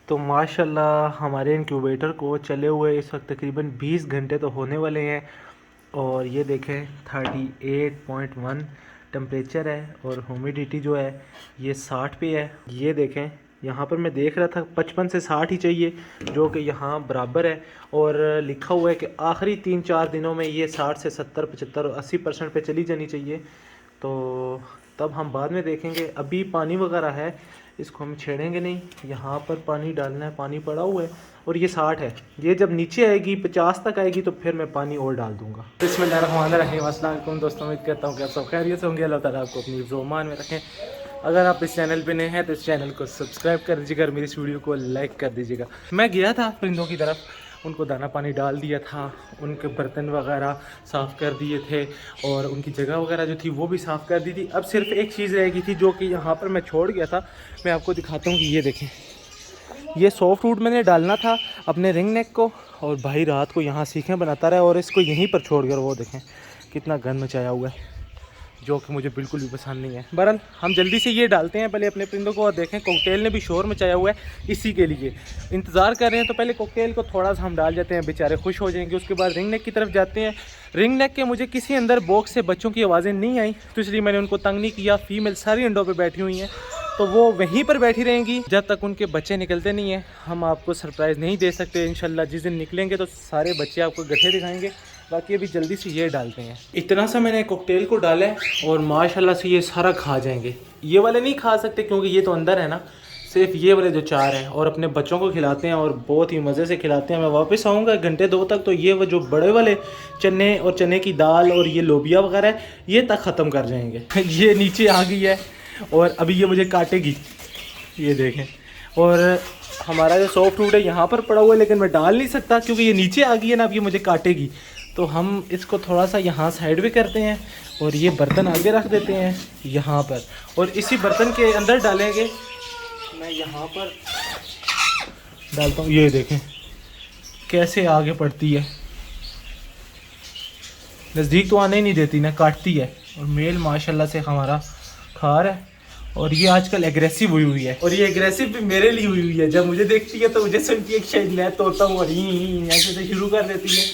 तो माशाल्लाह हमारे इंक्यूबेटर को चले हुए इस वक्त तकरीबन 20 घंटे तो होने वाले हैं। और ये देखें 38.1 टेम्परेचर है और ह्यूमिडिटी जो है ये 60 पे है। ये देखें यहाँ पर मैं देख रहा था 55 से 60 ही चाहिए, जो कि यहाँ बराबर है। और लिखा हुआ है कि आखिरी 3-4 दिनों में ये 60 से 70, 75 और 80% पे चली जानी चाहिए। तो तब हम बाद में देखेंगे। अभी पानी वगैरह है, इसको हम छेड़ेंगे नहीं। यहाँ पर पानी डालना है, पानी पड़ा हुआ है और ये 60 है। ये जब नीचे आएगी 50 तक आएगी तो फिर मैं पानी और डाल दूँगा। बिस्मिल्लाहिर्रहमानिर्रहीम। अस्सलाम वालेकुम दोस्तों, उम्मीद करता हूँ कि आप सब खैरियत से होंगे। अल्लाह ताला आपको अपनी ज़ोमान में रखें। अगर आप इस चैनल पे नए हैं तो इस चैनल को सब्सक्राइब कर दीजिएगा और मेरी इस वीडियो को लाइक कर दीजिएगा। मैं गया था परिंदों की तरफ, उनको दाना पानी डाल दिया था, उनके बर्तन वगैरह साफ़ कर दिए थे और उनकी जगह वगैरह जो थी वो भी साफ़ कर दी थी। अब सिर्फ एक चीज़ रह गई थी जो कि यहाँ पर मैं छोड़ गया था। मैं आपको दिखाता हूँ कि ये देखें, ये सॉफ्ट वुड मैंने डालना था अपने रिंग नेक को, और भाई रात को यहाँ सीखें बनाता रहा और इसको यहीं पर छोड़ कर वो देखें कितना गंद मचाया हुआ है, जो कि मुझे बिल्कुल भी पसंद नहीं है। बहरहाल हम जल्दी से ये डालते हैं पहले अपने परिंदों को। और देखें कॉकटेल ने भी शोर मचाया हुआ है, इसी के लिए इंतज़ार कर रहे हैं। तो पहले कॉकटेल को थोड़ा सा हम डाल जाते हैं, बेचारे खुश हो जाएंगे। उसके बाद रिंग नेक की तरफ जाते हैं। रिंग नेक के मुझे किसी अंदर बॉक्स से बच्चों की आवाज़ें नहीं आई, तो इसलिए मैंने उनको तंग नहीं किया। फीमेल सारी अंडों पर बैठी हुई हैं, तो वो वहीं पर बैठी रहेंगी जब तक उनके बच्चे निकलते नहीं हैं। हम आपको सरप्राइज़ नहीं दे सकते। इंशाल्लाह जिस दिन निकलेंगे तो सारे बच्चे आपको गठे दिखाएंगे। बाकी अभी जल्दी से ये डालते हैं। इतना सा मैंने कॉकटेल को डाला है और माशाल्लाह से ये सारा खा जाएंगे। ये वाले नहीं खा सकते क्योंकि ये तो अंदर है ना, सिर्फ ये वाले जो 4 हैं। और अपने बच्चों को खिलाते हैं और बहुत ही मज़े से खिलाते हैं। मैं वापस आऊँगा 1 घंटे 2 तक, तो ये वो जो बड़े वाले चने और चने की दाल और ये लोबिया वगैरह है ये तक ख़त्म कर जाएंगे। ये नीचे आ गई है और अभी ये मुझे काटेगी, ये देखें। और हमारा जो सॉफ्ट फूड है यहाँ पर पड़ा हुआ है, लेकिन मैं डाल नहीं सकता क्योंकि ये नीचे आ गई है ना, अब ये मुझे काटेगी। तो हम इसको थोड़ा सा यहाँ साइड भी करते हैं और ये बर्तन आगे रख देते हैं यहाँ पर, और इसी बर्तन के अंदर डालेंगे। मैं यहाँ पर डालता हूँ, ये देखें कैसे आगे पड़ती है, नज़दीक तो आने ही नहीं देती ना, काटती है। और मेल माशाल्लाह से हमारा खा रहा है। और ये आजकल एग्रेसिव हुई हुई है, और ये एग्रेसिव भी मेरे लिए हुई हुई है। जब मुझे देखती है तो मुझे सुनती है कि शायद मैं तोता हूँ और ऐसे से शुरू कर देती है।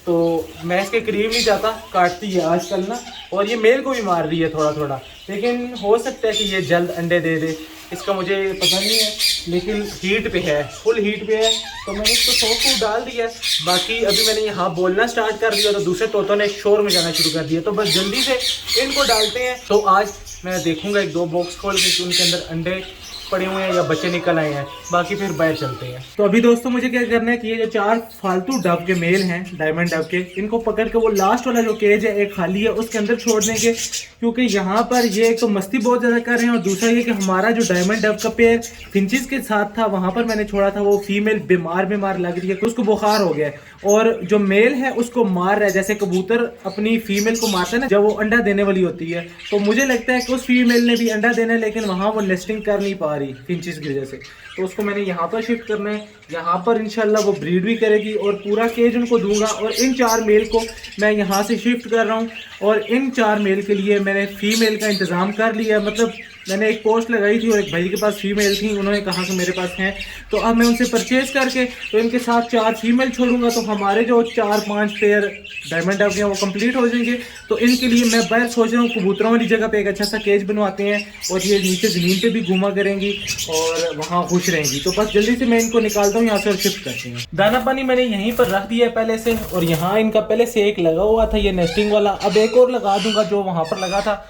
तो मैं इसके करीब नहीं जाता, काटती है आजकल ना। और ये मेल को भी मार रही है थोड़ा थोड़ा, लेकिन हो सकता है कि ये जल्द अंडे दे दे, इसका मुझे पता नहीं है। लेकिन हीट पे है, फुल हीट पे है, तो मैंने इसको सॉफ्ट फूड डाल दिया। बाकी अभी मैंने यहाँ बोलना स्टार्ट कर दिया तो दूसरे तोतों ने शोर में जाना शुरू कर दिया। तो बस जल्दी से इनको डालते हैं। तो आज मैं देखूँगा 1-2 बॉक्स खोल के कि उनके अंदर अंडे पड़े हुए हैं या बच्चे निकल आए हैं, बाकी फिर बाहर चलते हैं। तो अभी दोस्तों मुझे क्या करना है कि ये जो 4 फालतू डब के मेल हैं, डायमंड डब के, इनको पकड़ के वो लास्ट वाला जो केज है एक खाली है उसके अंदर छोड़ देंगे। क्योंकि यहाँ पर ये एक तो मस्ती बहुत ज़्यादा कर रहे हैं, और दूसरा ये कि हमारा जो डायमंड डब का पेयर फिंचिस के साथ था वहाँ पर मैंने छोड़ा था, वो फीमेल बीमार लग रही है, उसको बुखार हो गया है। और जो मेल है उसको मार रहा है, जैसे कबूतर अपनी फीमेल को मारता है ना जब वो अंडा देने वाली होती है। तो मुझे लगता है कि उस फीमेल ने भी अंडा देना है, लेकिन वहाँ वो नेस्टिंग कर नहीं पा रही फिंचिस की वजह से। तो उसको मैंने यहाँ पर शिफ्ट करना है। यहाँ पर इंशाल्लाह वो ब्रीड भी करेगी और पूरा केज उनको दूंगा। और इन 4 मेल को मैं यहाँ से शिफ्ट कर रहा हूँ, और इन 4 मेल के लिए मैंने फीमेल का इंतज़ाम कर लिया। मतलब मैंने एक पोस्ट लगाई थी और एक भाई के पास फीमेल थी, उन्होंने कहा कि मेरे पास हैं, तो अब मैं उनसे परचेज़ करके तो इनके साथ 4 फीमेल छोड़ूंगा। तो हमारे जो 4-5 पेयर डायमंड डब के हैं वो कंप्लीट हो जाएंगे। तो इनके लिए मैं बाहर सोच रहा हूँ कबूतरों वाली जगह पे एक अच्छा सा केज बनवाते हैं, और ये नीचे ज़मीन पे भी घूमा करेंगी और वहाँ खुश रहेंगी। तो बस जल्दी से मैं इनको निकालता हूँ यहाँ से और शिफ्ट करते हैं। दाना पानी मैंने यहीं पर रख दिया है पहले से, और यहाँ इनका पहले से एक लगा हुआ था ये नेस्टिंग वाला, अब एक और लगा दूंगा जो वहाँ पर लगा था।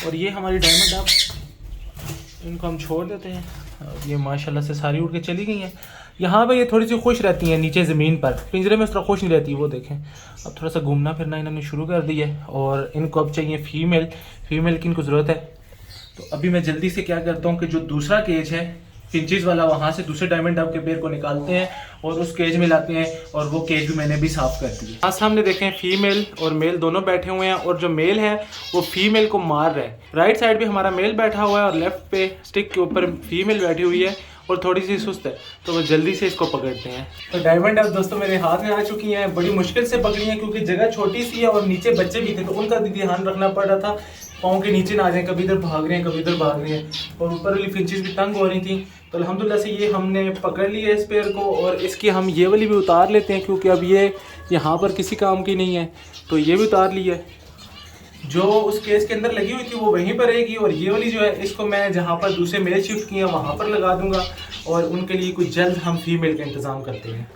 और ये हमारी डायमंड डब, इनको हम छोड़ देते हैं। और ये माशाल्लाह से सारी उड़ के चली गई हैं। यहाँ पे ये थोड़ी सी खुश रहती हैं नीचे ज़मीन पर, पिंजरे में उस तरह खुश नहीं रहती। वो देखें अब थोड़ा सा घूमना फिरना इन्होंने शुरू कर दिया है, और इनको अब चाहिए फीमेल की इनको ज़रूरत है। तो अभी मैं जल्दी से क्या करता हूँ कि जो दूसरा केज है फिंचिस वाला, वहाँ से दूसरे डायमंड डब के पेड़ को निकालते हैं और उस केज में लाते हैं। और वो केज भी मैंने भी साफ़ कर दिया। आज सामने देखें फीमेल और मेल दोनों बैठे हुए हैं, और जो मेल है वो फीमेल को मार रहा है। राइट साइड पे हमारा मेल बैठा हुआ है और लेफ्ट पे स्टिक के ऊपर फीमेल बैठी हुई है और थोड़ी सी सुस्त है। तो वो जल्दी से इसको पकड़ते हैं। तो डायमंड डब दोस्तों मेरे हाथ में आ चुकी हैं, बड़ी मुश्किल से पकड़ी हैं क्योंकि जगह छोटी सी है और नीचे बच्चे भी थे, तो उनका भी ध्यान रखना पड़ रहा था पाँव के नीचे ना आ जाए, कभी इधर भाग रहे हैं कभी इधर भाग रहे हैं। और ऊपर वाली फिंचेस भी तंग हो रही थी, तो अल्हम्दुलिल्लाह से ये हमने पकड़ लिया है इस पेयर को। और इसकी हम ये वाली भी उतार लेते हैं, क्योंकि अब ये यहाँ पर किसी काम की नहीं है, तो ये भी उतार लिया है। जो उस केस के अंदर लगी हुई थी वो वहीं पर रहेगी, और ये वाली जो है इसको मैं जहाँ पर दूसरे मेल शिफ्ट किए हैं वहाँ पर लगा दूंगा, और उनके लिए कुछ जल्द हम फीमेल का इंतज़ाम करते हैं।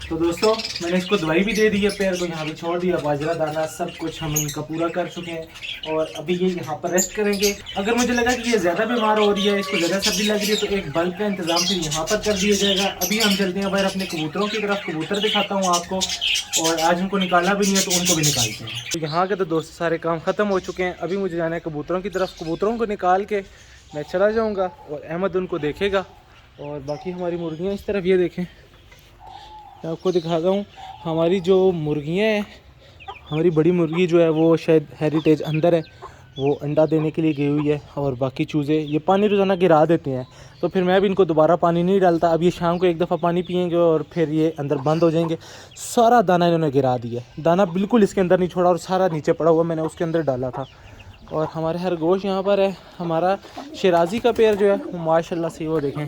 तो दोस्तों मैंने इसको दवाई भी दे दी है, पेयर को यहाँ पे छोड़ दिया, बाजरा दाना सब कुछ हम इनका पूरा कर चुके हैं, और अभी ये यहाँ पर रेस्ट करेंगे। अगर मुझे लगा कि ये ज़्यादा बीमार हो रही है, इसको ज़्यादा सर्दी लग रही है, तो एक बल्ब का इंतज़ाम फिर यहाँ पर कर दिया जाएगा। अभी हम चलते हैं बाहर अपने कबूतरों की तरफ, कबूतर दिखाता हूँ आपको, और आज उनको निकालना भी नहीं है तो उनको भी निकालते हैं। तो यहाँ के तो दोस्तों सारे काम ख़त्म हो चुके हैं, अभी मुझे जाना है कबूतरों की तरफ। कबूतरों को निकाल के मैं चला जाऊँगा और अहमद उनको देखेगा, और बाकी हमारी मुर्गियाँ इस तरफ ये देखें, मैं आपको दिखाता हूँ। हमारी जो मुर्गियाँ हैं, हमारी बड़ी मुर्गी जो है वो शायद हेरिटेज अंदर है, वो अंडा देने के लिए गई हुई है, और बाकी चूज़े ये पानी रोज़ाना गिरा देते हैं, तो फिर मैं भी इनको दोबारा पानी नहीं डालता। अब ये शाम को एक दफ़ा पानी पियेंगे और फिर ये अंदर बंद हो जाएंगे। सारा दाना इन्होंने गिरा दिया, दाना बिल्कुल इसके अंदर नहीं छोड़ा, और सारा नीचे पड़ा हुआ मैंने उसके अंदर डाला था। और हमारे खरगोश यहाँ पर है, हमारा शिराजी का पेड़ जो है वो माशाल्लाह से वो देखें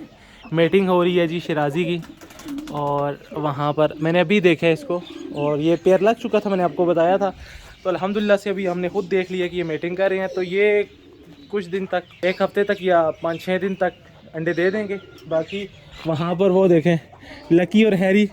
मेटिंग हो रही है जी शिराजी की, और वहाँ पर मैंने अभी देखा है इसको, और ये पेड़ लग चुका था, मैंने आपको बताया था। तो अल्हम्दुलिल्लाह से अभी हमने खुद देख लिया कि ये मेटिंग कर रहे हैं, तो ये कुछ दिन तक, एक हफ़्ते तक या 5-6 दिन तक अंडे दे देंगे। बाकी वहाँ पर वो देखें लकी और हैरी,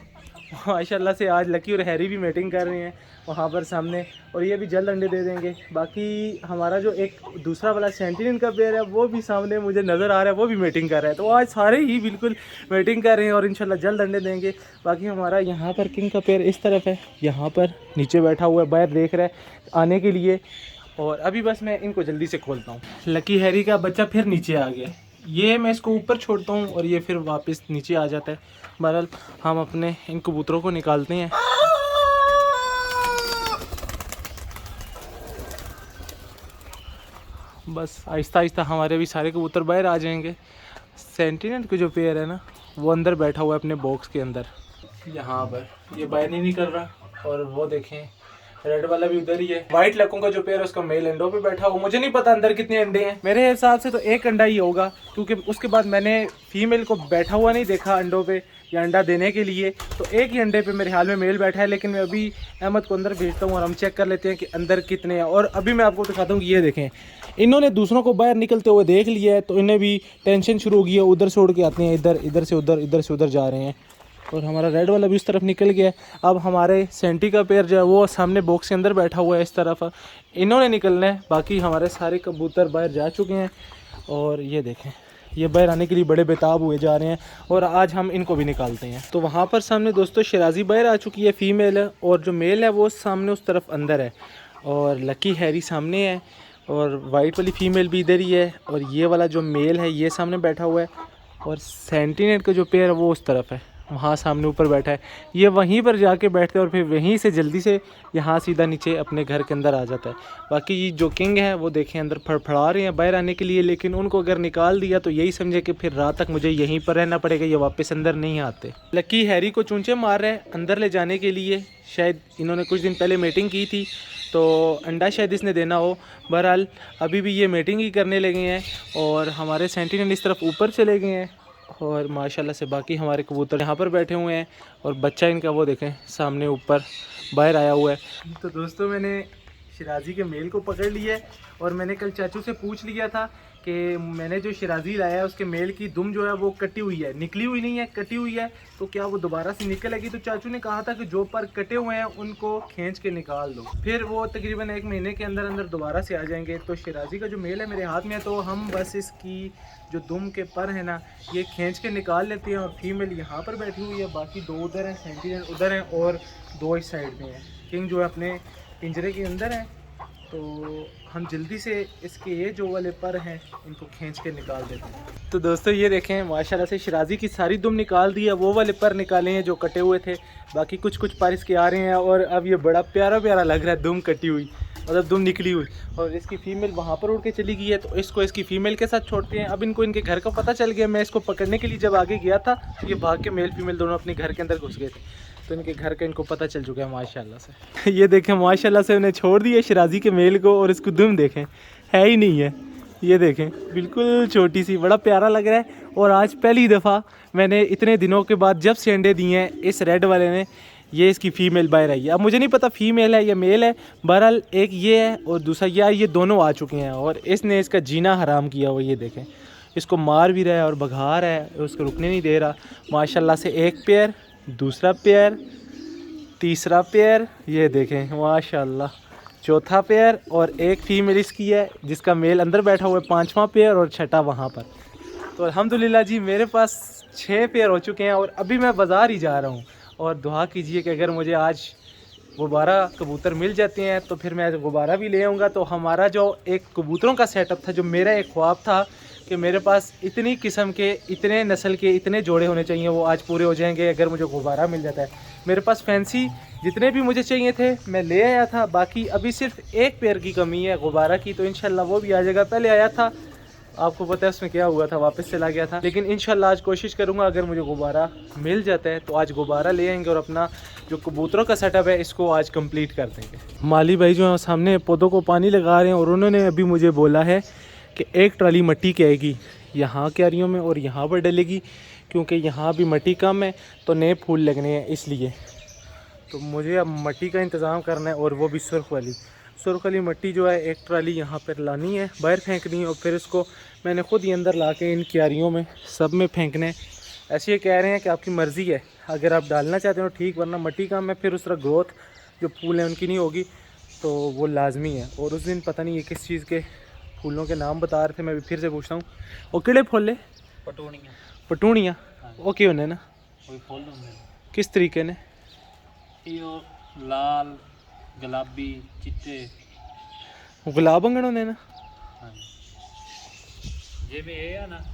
माशाल्लाह से आज लकी और हैरी भी मेटिंग कर रहे हैं वहाँ पर सामने, और ये भी जल्द अंडे दे देंगे। बाकी हमारा जो एक दूसरा वाला सेंटिनल का पेयर है वो भी सामने मुझे नज़र आ रहा है, वो भी मेटिंग कर रहा है। तो आज सारे ही बिल्कुल मेटिंग कर रहे हैं और इंशाल्लाह जल्द अंडे देंगे। बाकी हमारा यहाँ पर किंग का पेयर इस तरफ है, यहाँ पर नीचे बैठा हुआ है, बाहर देख रहा है आने के लिए, और अभी बस मैं इनको जल्दी से खोलता हूँ। लकी हैरी का बच्चा फिर नीचे आ गया, ये मैं इसको ऊपर छोड़ता हूँ और ये फिर वापस नीचे आ जाता है। बहरहाल हम अपने इन कबूतरों को निकालते हैं। बस आहिस्ता आहिस्ता हमारे भी सारे कबूतर बाहर आ जाएंगे। सेंटिनल के जो पेयर है ना वो अंदर बैठा हुआ है अपने बॉक्स के अंदर, यहाँ पर ये बाहर नहीं निकल रहा, और वो देखें रेड वाला भी उधर ही है। व्हाइट लकों का जो पेयर है उसका मेल अंडों पे बैठा हुआ, मुझे नहीं पता अंदर कितने अंडे हैं, मेरे हिसाब से तो एक अंडा ही होगा, क्योंकि उसके बाद मैंने फीमेल को बैठा हुआ नहीं देखा अंडों पे या अंडा देने के लिए, तो एक ही अंडे पे मेरे ख्याल में मेल बैठा है। लेकिन मैं अभी अहमद को अंदर भेजता हूँ और हम चेक कर लेते हैं कि अंदर कितने हैं। और अभी मैं आपको दिखाता हूँ कि ये देखें, इन्होंने दूसरों को बाहर निकलते हुए देख लिया है, तो इन्हें भी टेंशन शुरू हो गई है, उधर से उड़ के आते हैं, इधर से उधर, इधर से उधर जा रहे हैं। और हमारा रेड वाला भी उस तरफ निकल गया है। अब हमारे सेंटी का पेयर जो है वो सामने बॉक्स के अंदर बैठा हुआ है इस तरफ, इन्होंने निकलना है। बाकी हमारे सारे कबूतर बाहर जा चुके हैं, और ये देखें ये बाहर आने के लिए बड़े बेताब हुए जा रहे हैं, और आज हम इनको भी निकालते हैं। तो वहाँ पर सामने दोस्तों शिराजी बाहर आ चुकी है फीमेल है, और जो मेल है वो सामने उस तरफ अंदर है, और लकी हैरी सामने है, और वाइट वाली फीमेल भी इधर ही है, और ये वाला जो मेल है ये सामने बैठा हुआ है, और सेंटिनेट का जो पेयर है वो उस तरफ है, वहाँ सामने ऊपर बैठा है। ये वहीं पर जाके बैठते हैं और फिर वहीं से जल्दी से यहाँ सीधा नीचे अपने घर के अंदर आ जाता है। बाकी ये जो किंग है वो देखें अंदर फड़फड़ा रहे हैं बाहर आने के लिए, लेकिन उनको अगर निकाल दिया तो यही समझे कि फिर रात तक मुझे यहीं पर रहना पड़ेगा, ये वापस अंदर नहीं आते। लकी हैरी को चूंचे मार रहे हैं अंदर ले जाने के लिए, शायद इन्होंने कुछ दिन पहले मीटिंग की थी तो अंडा शायद इसने देना हो। बहरहाल अभी भी ये मीटिंग ही करने लगे हैं, और हमारे सेंटिनल इस तरफ ऊपर चले गए हैं, और माशाल्लाह से बाकी हमारे कबूतर यहाँ पर बैठे हुए हैं, और बच्चा इनका वो देखें सामने ऊपर बाहर आया हुआ है। तो दोस्तों मैंने शिराजी के मेल को पकड़ लिया है, और मैंने कल चाचू से पूछ लिया था कि मैंने जो शिराजी लाया है उसके मेल की दुम जो है वो कटी हुई है, निकली हुई नहीं है, कटी हुई है, तो क्या वो दोबारा से निकलेगी? तो चाचू ने कहा था कि जो पर कटे हुए हैं उनको खींच के निकाल दो, फिर वो तकरीबन 1 महीने के अंदर अंदर दोबारा से आ जाएंगे। तो शिराजी का जो मेल है मेरे हाथ में है, तो हम बस इसकी जो दुम के पर है ना ये खींच के निकाल लेते हैं, और फीमेल यहाँ पर बैठी हुई है, बाकी 2 उधर हैं, सेंटिनल उधर हैं, और 2 इस साइड में हैं। किंग जो है अपने पिंजरे के अंदर है, तो हम जल्दी से इसके ये जो वाले पर हैं इनको खींच के निकाल देते हैं। तो दोस्तों ये देखें माशाल्लाह से शिराजी की सारी दुम निकाल दी है, वो वाले पर निकाले हैं जो कटे हुए थे, बाकी कुछ पर इसके आ रहे हैं, और अब ये बड़ा प्यारा प्यारा लग रहा है दुम कटी हुई, मतलब दुम निकली हुई। और इसकी फ़ीमेल वहाँ पर उड़ के चली गई है, तो इसको इसकी फ़ीमेल के साथ छोड़ते हैं। अब इनको इनके घर का पता चल गया, मैं इसको पकड़ने के लिए जब आगे गया था तो ये भाग के मेल फीमेल दोनों अपने घर के अंदर घुस गए थे। तो इनके घर का इनको पता चल चुका है माशाल्लाह से। ये देखें माशाल्लाह से उन्हें छोड़ दिया शराजी के मेल को, और इसको दुम देखें है ही नहीं है। ये देखें बिल्कुल छोटी सी, बड़ा प्यारा लग रहा है। और आज पहली दफ़ा मैंने इतने दिनों के बाद जब से अंडे दिए हैं इस रेड वाले ने, ये इसकी फ़ीमेल बाहर आई है। अब मुझे नहीं पता फ़ीमेल है या मेल है, बहरहाल एक ये है और दूसरा ये दोनों आ चुके हैं और इसने इसका जीना हराम किया हुआ। ये देखें इसको मार भी रहा है और भगा रहा है, उसको रुकने नहीं दे रहा। माशाल्लाह से एक पेयर, दूसरा पेयर, तीसरा पेयर, ये देखें माशाल्लाह चौथा पेयर, और एक फ़ीमेल इसकी है जिसका मेल अंदर बैठा हुआ है, पांचवा पेयर, और छठा वहाँ पर। तो अल्हम्दुलिल्लाह जी मेरे पास 6 पेयर हो चुके हैं और अभी मैं बाज़ार ही जा रहा हूँ। और दुआ कीजिए कि अगर मुझे आज गुब्बारा कबूतर मिल जाते हैं तो फिर मैं गुब्बारा भी ले आऊँगा। तो हमारा जो एक कबूतरों का सेटअप था, जो मेरा एक ख्वाब था कि मेरे पास इतनी किस्म के, इतने नस्ल के, इतने जोड़े होने चाहिए, वो आज पूरे हो जाएंगे अगर मुझे गुब्बारा मिल जाता है। मेरे पास फैंसी जितने भी मुझे चाहिए थे मैं ले आया था, बाकी अभी सिर्फ एक पेयर की कमी है गुब्बारा की, तो इंशाल्लाह वो भी आ जाएगा। पहले आया था, आपको पता है उसमें क्या हुआ था, वापस चला गया था, लेकिन इंशाल्लाह आज कोशिश करूंगा अगर मुझे गुब्बारा मिल जाता है तो आज गुब्बारा ले आएंगे और अपना जो कबूतरों का सेटअप है इसको आज कंप्लीट कर देंगे। माली भाई जो है सामने पौधों को पानी लगा रहे हैं और उन्होंने अभी मुझे बोला है कि एक ट्राली मिट्टी की आएगी यहाँ क्यारियों में और यहाँ पर डलेगी, क्योंकि यहाँ भी मिट्टी कम है तो नए फूल लगने हैं इसलिए। तो मुझे अब मिट्टी का इंतज़ाम करना है और वो भी सुर्ख वाली मिट्टी जो है एक ट्राली यहाँ पर लानी है, बाहर फेंकनी है और फिर उसको मैंने ख़ुद ही अंदर ला के इन क्यारियों में सब में फेंकना है। ऐसे ये कह रहे हैं कि आपकी मर्ज़ी है, अगर आप डालना चाहते हो ठीक, वरना मिट्टी कम है फिर उस तरह ग्रोथ जो फूल हैं उनकी नहीं होगी, तो वो लाजमी है। और उस दिन पता नहीं ये किस चीज़ के फूलों के नाम बता रहे थे, मैं भी फिर से पूछता हूँ। वो किड़े फूल पटूनिया ओके होने ना, किस तरीके ने? लाल गुलाबी चिट्टे गुलाब अंगण होने ना, ये भी है ना।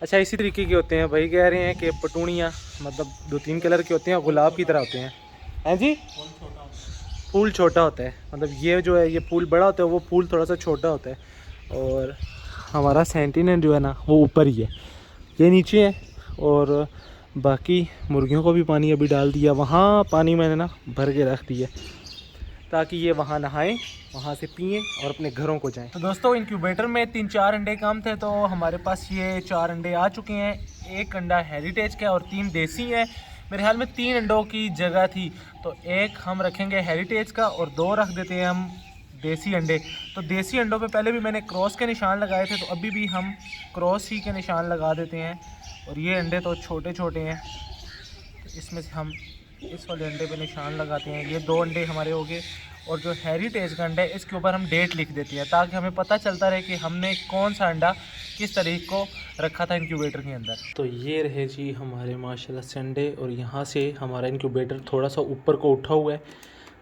अच्छा इसी तरीके के होते हैं भाई, कह रहे हैं कि पटूनिया मतलब 2-3 कलर के होते हैं, गुलाब की तरह होते हैं। हैं जी, फूल छोटा होता है, मतलब ये जो है ये फूल बड़ा होता है, वो फूल थोड़ा सा छोटा होता है। और हमारा सेंटिनल जो है ना वो ऊपर ही है, ये नीचे है। और बाकी मुर्गियों को भी पानी अभी डाल दिया, वहाँ पानी मैंने ना भर के रख दिया ताकि ये वहाँ नहाएं, वहाँ से पिएं और अपने घरों को जाएं। तो दोस्तों इंक्यूबेटर में 3-4 अंडे कम थे, तो हमारे पास ये 4 अंडे आ चुके हैं। एक अंडा हेरिटेज का और 3 देसी है। मेरे ख्याल में 3 अंडों की जगह थी, तो एक हम रखेंगे हेरिटेज का और 2 रख देते हैं हम देसी अंडे। तो देसी अंडों पे पहले भी मैंने क्रॉस के निशान लगाए थे, तो अभी भी हम क्रॉस ही के निशान लगा देते हैं। और ये अंडे तो छोटे छोटे हैं, तो इसमें से हम इस वाले अंडे पे निशान लगाते हैं। ये 2 अंडे हमारे हो गए। और जो हेरिटेज का अंडा है इसके ऊपर हम डेट लिख देते हैं, ताकि हमें पता चलता रहे कि हमने कौन सा अंडा किस तारीख को रखा था इंक्यूबेटर के अंदर। तो ये रहे जी हमारे माशाल्लाह से अंडे, और यहाँ से हमारा इंक्यूबेटर थोड़ा सा ऊपर को उठा हुआ है,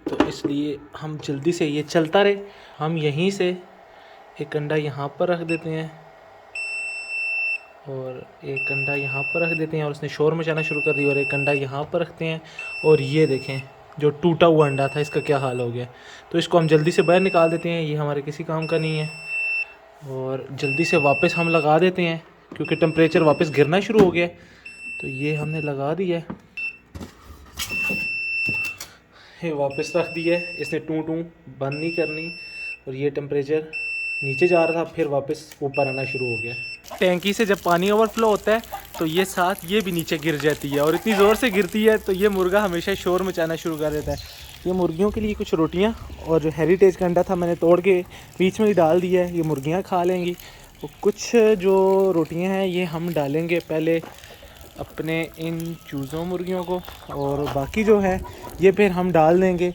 तो इसलिए हम जल्दी से ये चलता रहे। हम यहीं से एक अंडा यहाँ पर रख देते हैं और एक अंडा यहाँ पर रख देते हैं, और उसने शोर मचाना शुरू कर दिया। और एक अंडा यहाँ पर रखते हैं, और ये देखें जो टूटा हुआ अंडा था इसका क्या हाल हो गया। तो इसको हम जल्दी से बाहर निकाल देते हैं, ये हमारे किसी काम का नहीं है। और जल्दी से वापस हम लगा देते हैं, क्योंकि टेम्परेचर वापस गिरना शुरू हो गया। तो ये हमने लगा दिया है, ये वापस रख दिया है। इसने टू बंद नहीं करनी, और ये टेम्परेचर नीचे जा रहा था फिर वापस ऊपर आना शुरू हो गया। टैंकी से जब पानी ओवरफ्लो होता है तो ये साथ ये भी नीचे गिर जाती है, और इतनी ज़ोर से गिरती है तो ये मुर्गा हमेशा शोर मचाना शुरू कर देता है। ये मुर्गियों के लिए कुछ रोटियां और जो हेरिटेज का अंडा था मैंने तोड़ के बीच में ही डाल दिया है, ये मुर्गियां खा लेंगी। और कुछ जो रोटियां हैं ये हम डालेंगे पहले अपने इन चूज़ों मुर्गियों को, और बाकी जो है ये फिर हम डाल देंगे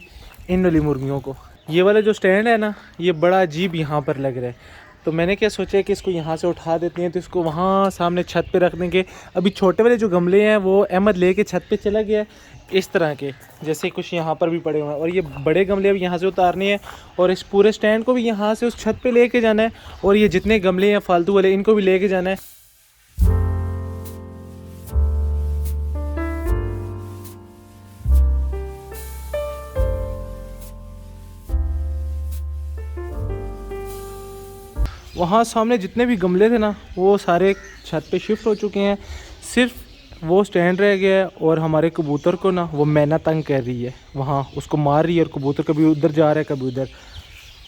इन वाली मुर्गियों को। ये वाला जो स्टैंड है ना ये बड़ा अजीब यहाँ पर लग रहा है, तो मैंने क्या सोचा कि इसको यहाँ से उठा देते हैं, तो इसको वहाँ सामने छत पे रख देंगे। अभी छोटे वाले जो गमले हैं वो अहमद लेके छत पे चला गया है, इस तरह के जैसे कुछ यहाँ पर भी पड़े हुए हैं। और ये बड़े गमले अभी यहाँ से उतारने हैं, और इस पूरे स्टैंड को भी यहाँ से उस छत पे लेके जाना है, और ये जितने गमले हैं फालतू वाले इनको भी लेके जाना है। वहाँ सामने जितने भी गमले थे ना वो सारे छत पे शिफ्ट हो चुके हैं। सिर्फ वो स्टैंड रह गया है और हमारे कबूतर को ना वो मैना तंग कर रही है, वहाँ उसको मार रही है और कबूतर कभी उधर जा रहा है कभी उधर।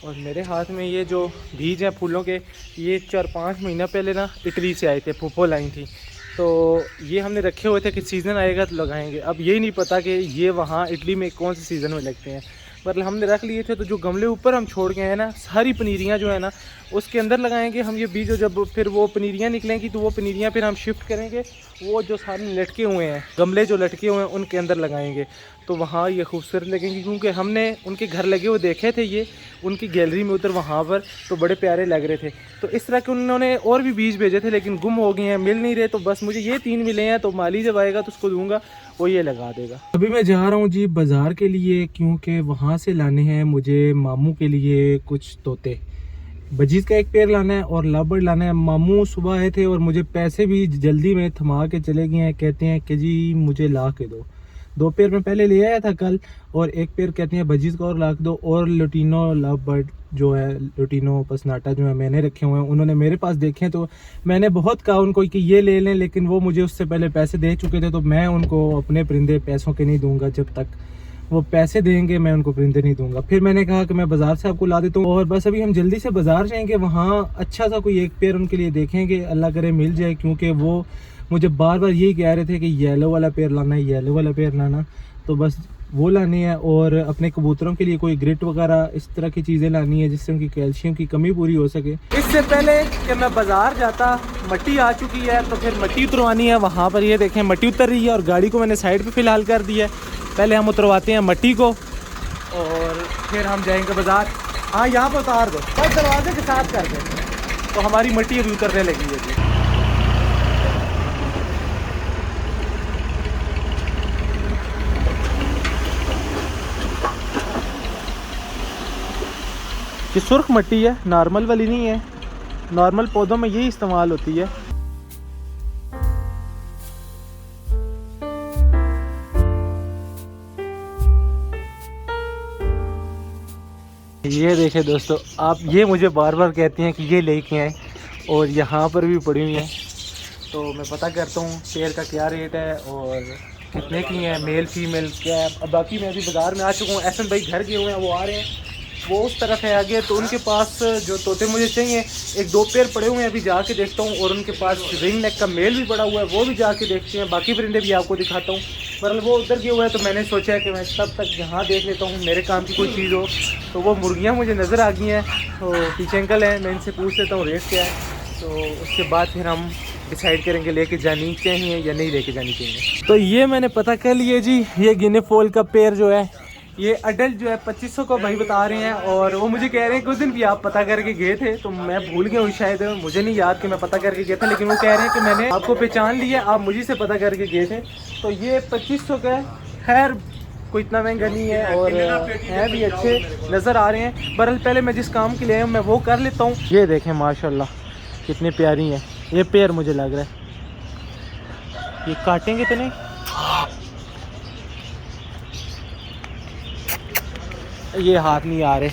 और मेरे हाथ में ये जो बीज हैं फूलों के, ये 4-5 महीना पहले ना इटली से आए थे, फूफो लाई थी। तो ये हमने रखे हुए थे कि सीज़न आएगा तो लगाएंगे। अब यही नहीं पता कि ये वहाँ इटली में कौन से सीज़न में लगते हैं, मतलब हमने रख लिए थे। तो जो गमले ऊपर हम छोड़ गए हैं ना, सारी पनीरियाँ जो है ना उसके अंदर लगाएंगे हम ये बीज। जब फिर वो पनीरियाँ निकलेंगी तो वो पनीरियाँ फिर हम शिफ्ट करेंगे, वो जो सारे लटके हुए हैं गमले जो लटके हुए हैं उनके अंदर लगाएंगे। तो वहाँ ये खूबसूरत लगेंगी, क्योंकि हमने उनके घर लगे हुए देखे थे ये उनकी गैलरी में उधर वहाँ पर, तो बड़े प्यारे लग रहे थे। तो इस तरह के उन्होंने और भी बीज भेजे थे लेकिन गुम हो गए हैं, मिल नहीं रहे। तो बस मुझे ये 3 मिले हैं, तो माली जब आएगा तो उसको दूंगा, वो ये लगा देगा। अभी मैं जा रहा हूँ जी बाज़ार के लिए, क्योंकि वहाँ से लाने हैं मुझे मामू के लिए कुछ तोते। बजीज़ का एक पेड़ लाना है और लव बर्ड लाना है। मामू सुबह आए थे और मुझे पैसे भी जल्दी में थमा के चले गए हैं, कहते हैं कि जी मुझे ला के दो। 2 पेड़ मैं पहले ले आया था कल, और एक पेड़ कहते हैं बजीज़ का और ला के दो। और लुटिनो लव बर्ड जो है, लुटिनो पसनाटा जो है मैंने रखे हुए हैं, उन्होंने मेरे पास देखे। तो मैंने बहुत कहा उनको कि ये ले लें, लेकिन वो मुझे उससे पहले पैसे दे चुके थे। तो मैं उनको अपने परिंदे पैसों के नहीं दूंगा, जब तक वो पैसे देंगे मैं उनको परिंदे नहीं दूंगा। फिर मैंने कहा कि मैं बाज़ार से आपको ला देता हूँ। और बस अभी हम जल्दी से बाज़ार जाएंगे, वहाँ अच्छा सा कोई एक पेड़ उनके लिए देखेंगे, अल्लाह करे मिल जाए। क्योंकि वो मुझे बार बार यही कह रहे थे कि येलो वाला पेड़ लाना है, येलो वाला पेड़ लाना। तो बस वो लानी है, और अपने कबूतरों के लिए कोई ग्रिट वगैरह इस तरह की चीज़ें लानी है जिससे उनकी कैल्शियम की कमी पूरी हो सके। इससे पहले कि मैं बाज़ार जाता, मट्टी आ चुकी है, तो फिर मट्टी उतरवानी है। वहाँ पर ये देखें मट्टी उतर रही है और गाड़ी को मैंने साइड पे फ़िलहाल कर दी है। पहले हम उतरवाते हैं मट्टी को और फिर हम जाएंगे बाज़ार। हाँ, यहाँ पर उतार दो, बस दरवाजे के साथ कर दे, तो हमारी मट्टी अभी उतरने लगी है जी। ये सुर्ख मट्टी है, नॉर्मल वाली नहीं है। नॉर्मल पौधों में यही इस्तेमाल होती है। ये देखें दोस्तों, आप ये मुझे बार बार कहती हैं कि ये लेके आए, और यहाँ पर भी पड़ी हुई हैं। तो मैं पता करता हूँ पेड़ का क्या रेट है और कितने की हैं, मेल फीमेल क्या है। अब बाकी मैं अभी बाज़ार में आ चुका हूँ। एहसन भाई घर गए हुए हैं, वो आ रहे हैं, वो उस तरफ है आगे। तो उनके पास जो तोते मुझे चाहिए 1-2 पेड़ पड़े हुए हैं, अभी जाके देखता हूँ। और उनके पास रिंग नेक का मेल भी पड़ा हुआ है, वो भी जाके देखते हैं। बाकी परिंदे भी आपको दिखाता हूँ। मतलब वो उधर गए हुए हैं, तो मैंने सोचा है कि मैं तब तक यहाँ देख लेता हूँ, मेरे काम की कोई चीज़ हो। तो वो मुर्गियाँ मुझे नज़र आ गई हैं, तो पीछे अंकल हैं, मैं इनसे पूछ लेता हूँ रेट क्या है। तो उसके बाद फिर हम डिसाइड करेंगे लेके जानी चाहिए या नहीं लेके जानी चाहिए। तो ये मैंने पता कर लिया जी, ये गिने फॉल का पेड़ जो है, ये अडल्ट जो है 2500 को भाई बता रहे हैं। और वो मुझे कह रहे हैं कुछ दिन भी आप पता करके गए थे, तो मैं भूल गया हूँ, शायद मुझे नहीं याद कि मैं पता करके गया था। लेकिन वो कह रहे हैं कि मैंने आपको पहचान लिया, आप मुझे से पता करके गए थे। तो ये 2500 का है, खैर कोई इतना महंगा नहीं है, और हैं भी अच्छे नज़र आ रहे हैं। बहरहाल पहले मैं जिस काम के लिए आया हूँ मैं वो कर लेता हूँ। ये देखें माशाल्लाह कितनी प्यारी हैं ये पेड़, मुझे लग रहा है ये काटेंगे तो नहीं। ये हाथ नहीं आ रहे।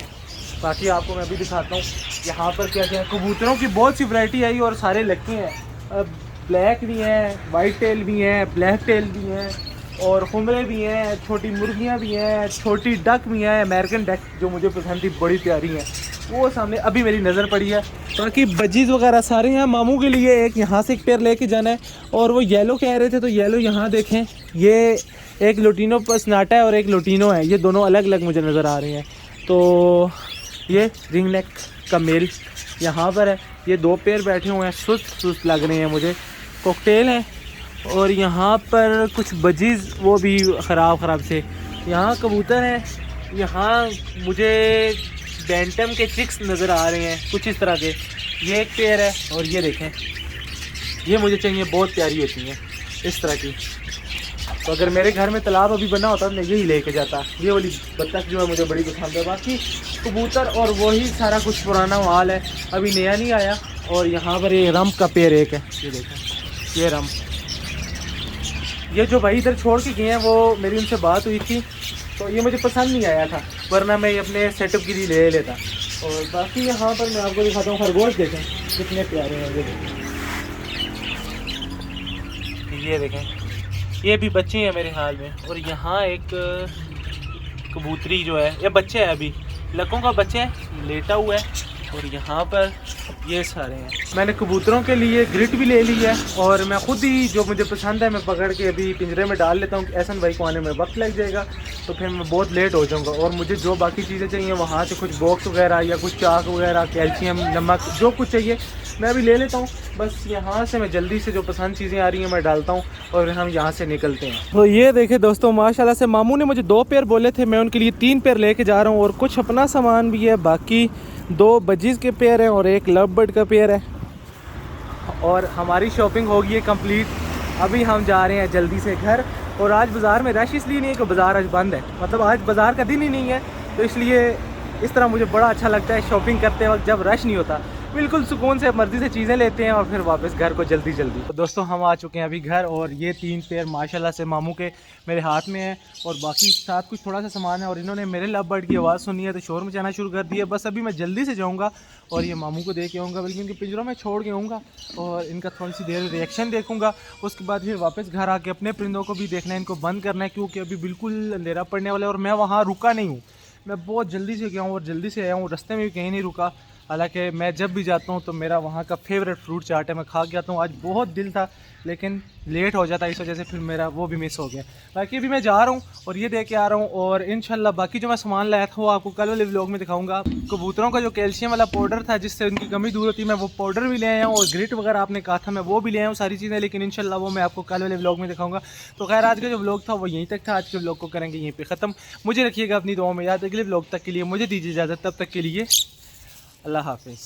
बाकी आपको मैं अभी दिखाता हूँ यहाँ पर क्या क्या है। कबूतरों की बहुत सी वैरायटी आई और सारे लगे हैं। ब्लैक भी हैं, वाइट टेल भी हैं, ब्लैक टेल भी हैं, और खुमरे भी हैं, छोटी मुर्गियाँ भी हैं, छोटी डक भी हैं। अमेरिकन डक जो मुझे पसंद थी, बड़ी प्यारी हैं, वो सामने अभी मेरी नज़र पड़ी है। बाकी बजीज़ वगैरह सारे हैं। मामू के लिए एक यहाँ से एक पेड़ लेके जाना है, और वो येलो कह रहे थे, तो येलो यहाँ देखें, ये एक लुटिनो पसनाटा है और एक लुटिनो है, ये दोनों अलग अलग मुझे नज़र आ रहे हैं। तो ये रिंग नेक का मेल यहाँ पर है, ये 2 पेड़ बैठे हुए हैं, सुस्त लग रहे हैं मुझे, कॉकटेल हैं। और यहाँ पर कुछ बजीज़ वो भी ख़राब से। यहाँ कबूतर हैं, यहाँ मुझे बैंटम के चिक्स नज़र आ रहे हैं कुछ इस तरह के। ये एक पेड़ है, और ये देखें, ये मुझे चाहिए, बहुत प्यारी होती हैं इस तरह की। तो अगर मेरे घर में तालाब अभी बना होता तो मैं यही लेके जाता। ये वाली बत्तख जो है मुझे बड़ी पसंद है। बाकी कबूतर और वही सारा कुछ पुराना माल है, अभी नया नहीं आया। और यहाँ पर ये रम का पेड़ एक है, ये देखें, ये रम। ये जो भाई इधर छोड़ के गए हैं, वो मेरी उनसे बात हुई थी, तो ये मुझे पसंद नहीं आया था, वरना मैं अपने सेटअप के लिए ले लेता। और बाकी यहाँ पर मैं आपको दिखाता हूँ खरगोश, देखें कितने प्यारे हैं। ये देखें ये भी बच्चे हैं मेरे हाल में। और यहाँ एक कबूतरी जो है, ये बच्चे है, अभी लकों का बच्चा है, लेटा हुआ है। और यहाँ पर ये सारे हैं। मैंने कबूतरों के लिए ग्रिट भी ले ली है और मैं खुद ही जो मुझे पसंद है मैं पकड़ के अभी पिंजरे में डाल लेता हूँ। एहसन भाई को आने में वक्त लग जाएगा तो फिर मैं बहुत लेट हो जाऊँगा। और मुझे जो बाकी चीज़ें चाहिए वहाँ से कुछ बॉक्स वगैरह या कुछ चाक वगैरह, कैल्शियम, नमक, जो कुछ चाहिए मैं अभी ले लेता हूँ। बस यहाँ से मैं जल्दी से जो पसंद चीज़ें आ रही हैं मैं डालता हूँ और हम यहाँ से निकलते हैं। तो ये देखे दोस्तों, माशाल्लाह से मामू ने मुझे 2 पेयर बोले थे, मैं उनके लिए 3 पेयर लेके जा रहा हूँ। और कुछ अपना सामान भी है, बाकी 2 बजीज़ के पेयर हैं और 1 लव बर्ड का पेयर है। और हमारी शॉपिंग हो गई है कंप्लीट। अभी हम जा रहे हैं जल्दी से घर। और आज बाज़ार में रश इसलिए नहीं है कि बाज़ार आज बंद है, मतलब आज बाज़ार का दिन ही नहीं है, तो इसलिए इस तरह मुझे बड़ा अच्छा लगता है शॉपिंग करते वक्त जब रश नहीं होता। बिल्कुल सुकून से मर्ज़ी से चीज़ें लेते हैं और फिर वापस घर को जल्दी जल्दी। तो दोस्तों हम आ चुके हैं अभी घर और ये 3 पेयर माशाल्लाह से मामू के मेरे हाथ में है और बाकी साथ कुछ थोड़ा सा सामान है। और इन्होंने मेरे लव बर्ड की आवाज़ सुनी है तो शोर मचाना शुरू कर दिया। बस अभी मैं जल्दी से जाऊँगा और ये मामू को दे के आऊँगा, बल्कि इनके पिंजरों में छोड़ के आऊँगा और इनका थोड़ी सी देर रिएक्शन देखूँगा। उसके बाद फिर वापस घर आके अपने परिंदों को भी देखना है, इनको बंद करना है, क्योंकि अभी बिल्कुल अंधेरा पड़ने वाला है। और मैं वहाँ रुका नहीं हूँ, मैं बहुत जल्दी से गया हूँ और जल्दी से आया हूँ, रास्ते में भी कहीं नहीं रुका। हालांकि मैं जब भी जाता हूँ तो मेरा वहाँ का फेवरेट फ्रूट चाट है, मैं खा के आता हूँ। आज बहुत दिल था लेकिन लेट हो जाता, इस वजह से फिर मेरा वो भी मिस हो गया। बाकी अभी मैं जा रहा हूँ और ये दे के आ रहा हूँ और इंशाल्लाह बाकी जो मैं सामान लाया था वो आपको कल वाले व्लॉग में दिखाऊंगा। कबूतरों का जो कैल्शियम वाला पाउडर था जिससे उनकी कमी दूर होती है, मैं वो पाउडर भी ले आया हूँ और ग्रिट वगैरह आपने कहा था मैं वो भी ले आया हूँ, सारी चीज़ें। लेकिन इंशाल्लाह वो मैं आपको कल वाले व्लॉग में दिखाऊंगा। तो खैर आज का जो व्लॉग था वो यहीं तक था। आज के व्लॉग को करेंगे यहीं पर ख़त्म। मुझे रखिएगा अपनी दुआओं में याद। अगले व्लॉग तक के लिए मुझे दीजिए इजाज़त, तब तक के लिए अल्लाह हाफिज़।